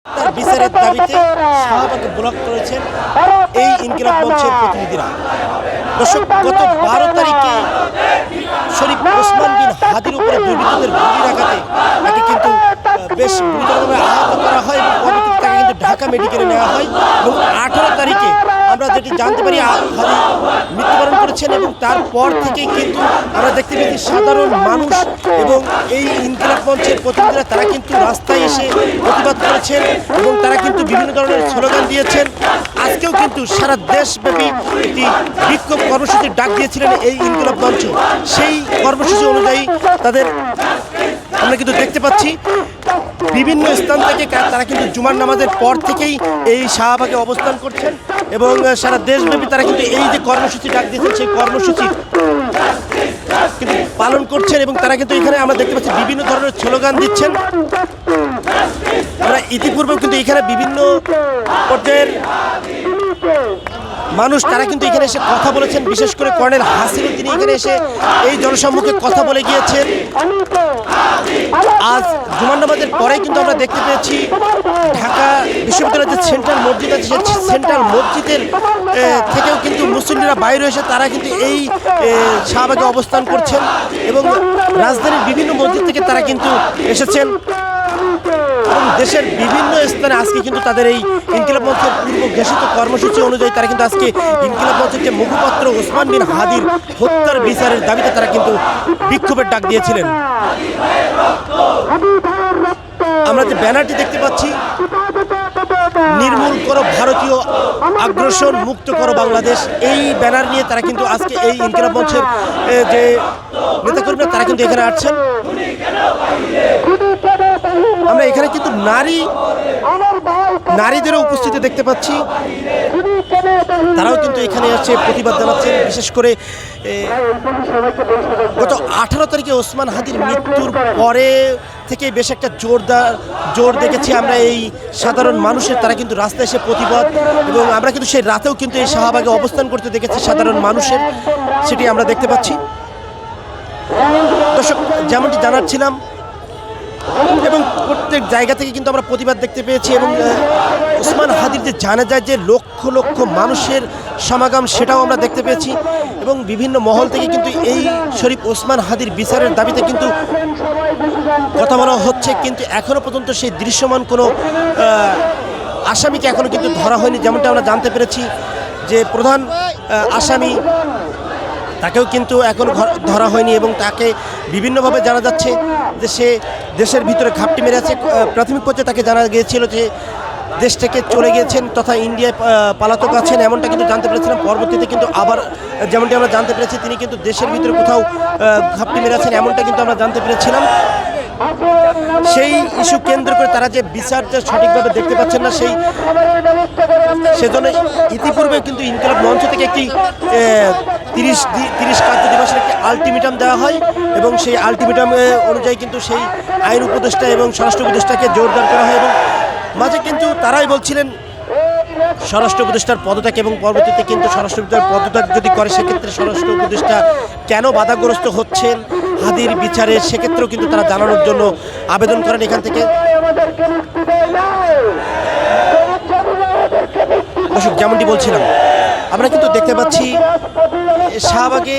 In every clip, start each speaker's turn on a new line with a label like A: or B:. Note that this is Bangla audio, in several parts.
A: তার বিচারের দাবিতে শাহবাগে ব্লক করেছেন এই ইনকিলাব মঞ্চের প্রতিনিধিরা। দর্শক, গত 12 তারিখে শরীফ ওসমান বিন হাদির উপরে দুর্বৃত্তদের গুলির আঘাতে তাকে কিন্তু বেশ গুরুতরভাবে আহত করা হয় এবং পরবর্তীতে তাকে কিন্তু ঢাকা মেডিকেলে নেওয়া হয় এবং 18 তারিখে আমরা যেটি জানতে পারি হাদি মৃত্যুবরণ করেছেন এবং তারপর থেকেই কিন্তু আমরা দেখতে পেয়েছি সাধারণ মানুষ এবং এই ইনকিলাব মঞ্চের প্রতিনিধিরা তারা কিন্তু রাস্তায় এসে প্রতিবাদ করেছেন এবং তারা কিন্তু বিভিন্ন ধরনের স্লোগান দিয়েছেন। আজকেও কিন্তু সারা দেশব্যাপী একটি বিক্ষোভ কর্মসূচির ডাক দিয়েছিলেন এই ইনকিলাব মঞ্চ। সেই কর্মসূচি অনুযায়ী তাদের আমরা কিন্তু দেখতে পাচ্ছি বিভিন্ন স্থান থেকে তারা কিন্তু জুমার নামাজের পর থেকেই এই শাহবাগে অবস্থান করছেন এবং সারা দেশব্যাপী তারা কিন্তু এই যে কর্মসূচি ডাক দিয়েছেন সেই কর্মসূচি কিন্তু পালন করছেন এবং তারা কিন্তু এখানে আমরা দেখতে পাচ্ছি বিভিন্ন ধরনের স্লোগান দিচ্ছেন। আমরা ইতিপূর্বেও কিন্তু এখানে বিভিন্ন পর্যায়ের মানুষ তারা কিন্তু এখানে এসে কথা বলেছেন। বিশেষ করে কর্নেল হাসিনুর তিনি এখানে এসে এই জনসম্মুখে কথা বলে গিয়েছেন। আজ জুমার নামাজের পরেই কিন্তু আমরা দেখতে পেয়েছি ঢাকা বিশ্ববিদ্যালয়ের যে সেন্ট্রাল মসজিদ আছে সেই সেন্ট্রাল মসজিদের থেকেও কিন্তু মুসল্লিরা বাইরে এসে তারা কিন্তু এই শাহবাগে অবস্থান করছেন এবং রাজধানীর বিভিন্ন মসজিদ থেকে তারা কিন্তু এসেছেন এবং দেশের বিভিন্ন স্থানে আজকে কিন্তু তাদের এই ইনকিলাব মঞ্চের পূর্ব ঘোষিত কর্মসূচি অনুযায়ী তারা কিন্তু আজকে ইনকিলাব মঞ্চের যে মুখপাত্র ওসমান বিন হাদির হত্যার বিচারের দাবিতে তারা কিন্তু বিক্ষোভের ডাক দিয়েছিলেন। আমরা যে ব্যানারটি দেখতে পাচ্ছি, নির্মূল করো ভারতীয় আগ্রাসন, মুক্ত করো বাংলাদেশ, এই ব্যানার নিয়ে তারা কিন্তু আজকে এই ইনকিলাব মঞ্চের যে নেতাকর্মীরা তারা কিন্তু এখানে আসছেন। আমরা এখানে কিন্তু নারীদেরও উপস্থিতি দেখতে পাচ্ছি, তারাও কিন্তু এখানে এসে প্রতিবাদ জানাচ্ছেন। বিশেষ করে গত 18 তারিখে ওসমান হাদির মৃত্যুর পরে থেকে বেশ একটা জোর দেখেছি আমরা এই সাধারণ মানুষের, তারা কিন্তু রাস্তায় এসে প্রতিবাদ এবং আমরা কিন্তু সেই রাতেও কিন্তু এই শাহবাগে অবস্থান করতে দেখেছি সাধারণ মানুষের, সেটি আমরা দেখতে পাচ্ছি। দর্শক, যেমনটি জানাচ্ছিলাম এবং প্রত্যেক জায়গা থেকে কিন্তু আমরা প্রতিবাদ দেখতে পেয়েছি এবং ওসমান হাদির যে জানাজায় যে লক্ষ লক্ষ মানুষের সমাগম সেটাও আমরা দেখতে পেয়েছি এবং বিভিন্ন মহল থেকে কিন্তু এই শরীফ ওসমান হাদির বিচারের দাবিতে কিন্তু কথা বলা হচ্ছে, কিন্তু এখনও পর্যন্ত সেই দৃশ্যমান কোনো আসামিকে এখনও কিন্তু ধরা হয়নি। যেমনটা আমরা জানতে পেরেছি যে প্রধান আসামি তাকেও কিন্তু এখন ধরা হয়নি এবং তাকে বিভিন্নভাবে জানা যাচ্ছে যে সে দেশের ভিতরে ঘাপটি মেরে আছে। প্রাথমিক পর্যায়ে তাকে জানা গিয়েছিল যে দেশ থেকে চলে গিয়েছেন তথা ইন্ডিয়ায় পলাতক আছেন, এমনটা কিন্তু জানতে পেরেছিলাম। পরবর্তীতে কিন্তু আবার যেমনটি আমরা জানতে পেরেছি তিনি কিন্তু দেশের ভিতরে কোথাও ঘাপটি মেরে আছেন, এমনটা কিন্তু আমরা জানতে পেরেছিলাম। সেই ইস্যু কেন্দ্র করে তারা যে বিচারটা সঠিকভাবে দেখতে পাচ্ছেন না, সেজন্য ইতিপূর্বে কিন্তু ইনকিলাব মঞ্চ থেকে একটি 30 কার্য দিবসের একটি আলটিমেটাম দেওয়া হয় এবং সেই আলটিমেটাম অনুযায়ী কিন্তু সেই আইন উপদেষ্টা এবং স্বরাষ্ট্র উপদেষ্টাকে জোরদার করা হয় এবং মাঝে কিন্তু তারাই বলছিলেন স্বরাষ্ট্র উপদেষ্টার পদত্যাগ এবং পরবর্তীতে কিন্তু স্বরাষ্ট্র উপদেষ্টার পদত্যাগ যদি করে সেক্ষেত্রে স্বরাষ্ট্র উপদেষ্টা কেন বাধাগ্রস্ত হচ্ছেন হাদির বিচারে, সেক্ষেত্রেও কিন্তু তারা জানানোর জন্য আবেদন করেন এখান থেকে। দর্শক, যেমনটি বলছিলাম আমরা কিন্তু দেখতে পাচ্ছি শাহবাগে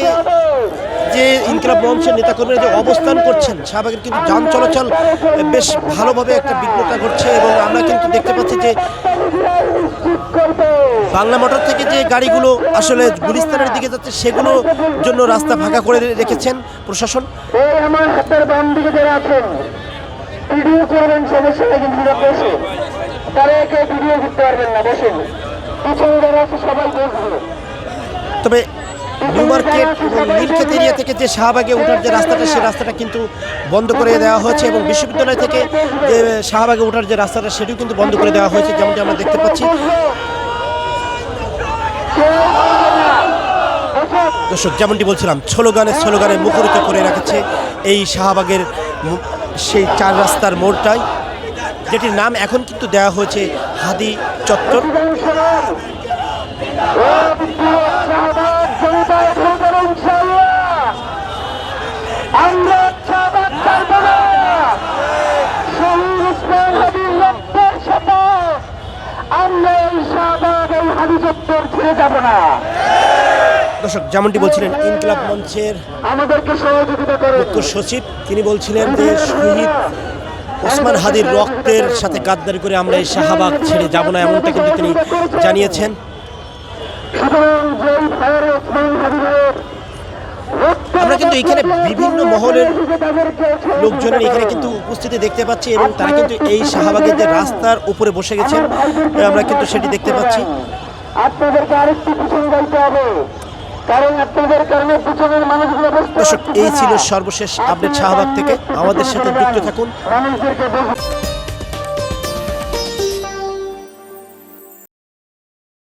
A: যে ইনকিলাব মঞ্চের নেতাকর্মীরা যে অবস্থান করছেন, শাহবাগের কিন্তু যান চলাচল বেশ ভালোভাবে একটা বিঘ্নতা ঘটছে এবং আমরা কিন্তু দেখতে পাচ্ছি যে বাংলা মোটর থেকে যে গাড়িগুলো আসলে গুলিস্তানের দিকে যাচ্ছে সেগুলোর জন্য রাস্তা ফাঁকা করে রেখেছেন প্রশাসন।
B: আমার হাতের বাম দিকে যারা আছেন ভিডিও করবেন, সমস্যা নেই, কিন্তু বসে তারা একে ভিডিও করতে পারবেন না, বসেন পিছনে যারা আছে সবাই বসবে।
A: তবে নিউ মার্কেট এবং নীলক্ষেত এরিয়া থেকে যে শাহবাগে ওঠার যে রাস্তাটা সেই রাস্তাটা কিন্তু বন্ধ করে দেওয়া হয়েছে এবং বিশ্ববিদ্যালয় থেকে যে শাহবাগে ওঠার যে রাস্তাটা সেটিও কিন্তু বন্ধ করে দেওয়া হয়েছে, যেমনটি আমরা দেখতে পাচ্ছি। দর্শক, যেমনটি বলছিলাম স্লোগানে মুখরিত করে রেখেছে এই শাহবাগের সেই 4 রাস্তার মোড়টাই, যেটির নাম এখন কিন্তু দেওয়া হয়েছে হাদি চত্বর।
B: আমরা হাদি চত্বর ছেড়ে যাব না।
A: দর্শক, যেমনটি বলছিলেন ইনকিলাব মঞ্চের
B: আমাদেরকে সহযোগিতা করুন।
A: মুখ্য সচিব, তিনি বলছিলেন যে শহীদ ওসমান হাদির রক্তের সাথে গাদ্দারি করে আমরা এই শাহবাগ ছেড়ে যাব না, এমনটা কিন্তু তিনি জানিয়েছেন।
B: সুতরাং যেই ভাইয়ের ওসমান হাদির
A: আমরা কিন্তু এখানে বিভিন্ন মহলের লোকজনের এখানে কিন্তু উপস্থিতি দেখতে পাচ্ছি এবং তারা কিন্তু এই শাহবাগের যে রাস্তার উপরে বসে গেছেন, আমরা কিন্তু সেটি দেখতে পাচ্ছি।
B: আপনাদেরকে আরেকটি পিছন যাইতে হবে, কারণ আপনাদের কারণে পিছনের মানুষগুলো
A: দর্শক, এই ছিল সর্বশেষ আপডেট শাহবাগ থেকে। আমাদের সাথে যুক্ত থাকুন।
B: মানুষদেরকে